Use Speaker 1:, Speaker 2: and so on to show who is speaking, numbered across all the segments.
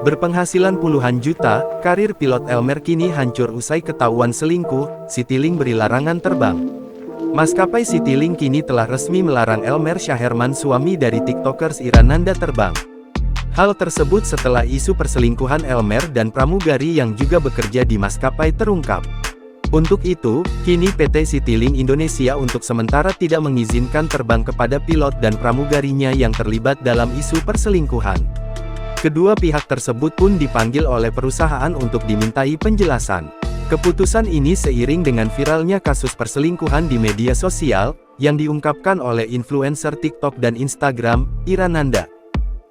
Speaker 1: Berpenghasilan puluhan juta, karir pilot Elmer kini hancur usai ketahuan selingkuh. Citylink beri larangan terbang. Maskapai Citylink kini telah resmi melarang Elmer Syaherman, suami dari tiktokers Ira Nanda, terbang. Hal tersebut setelah isu perselingkuhan Elmer dan pramugari yang juga bekerja di maskapai terungkap. Untuk itu, kini PT Citylink Indonesia untuk sementara tidak mengizinkan terbang kepada pilot dan pramugarinya yang terlibat dalam isu perselingkuhan. Kedua pihak tersebut pun dipanggil oleh perusahaan untuk dimintai penjelasan. Keputusan ini seiring dengan viralnya kasus perselingkuhan di media sosial, yang diungkapkan oleh influencer TikTok dan Instagram, Ira Nanda.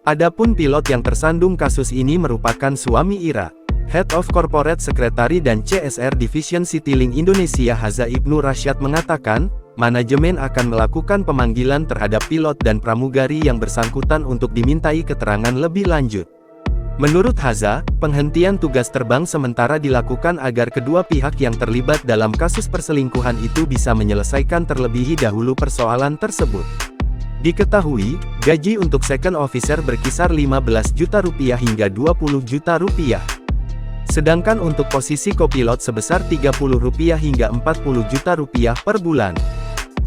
Speaker 1: Adapun pilot yang tersandung kasus ini merupakan suami Ira. Head of Corporate Secretary dan CSR Division Citylink Indonesia Haza Ibnu Rasyad mengatakan, manajemen akan melakukan pemanggilan terhadap pilot dan pramugari yang bersangkutan untuk dimintai keterangan lebih lanjut. Menurut Haza, penghentian tugas terbang sementara dilakukan agar kedua pihak yang terlibat dalam kasus perselingkuhan itu bisa menyelesaikan terlebih dahulu persoalan tersebut. Diketahui, gaji untuk second officer berkisar 15 juta rupiah hingga 20 juta rupiah. Sedangkan untuk posisi kopilot sebesar 30 rupiah hingga 40 juta rupiah per bulan.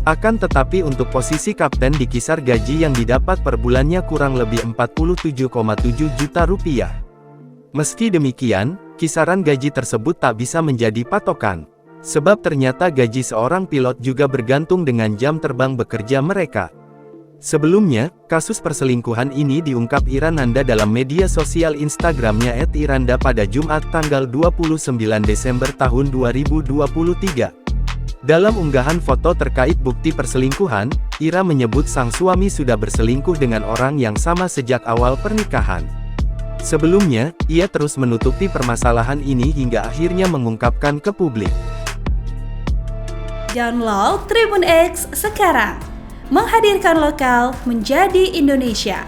Speaker 1: Akan tetapi untuk posisi kapten di kisar gaji yang didapat per bulannya kurang lebih 47,7 juta rupiah. Meski demikian, kisaran gaji tersebut tak bisa menjadi patokan. Sebab ternyata gaji seorang pilot juga bergantung dengan jam terbang bekerja mereka. Sebelumnya, kasus perselingkuhan ini diungkap Ira Nanda dalam media sosial Instagramnya @iranda pada Jumat tanggal 29 Desember tahun 2023. Dalam unggahan foto terkait bukti perselingkuhan, Ira menyebut sang suami sudah berselingkuh dengan orang yang sama sejak awal pernikahan. Sebelumnya, ia terus menutupi permasalahan ini hingga akhirnya mengungkapkan ke publik.
Speaker 2: Download Tribun X sekarang, menghadirkan lokal menjadi Indonesia.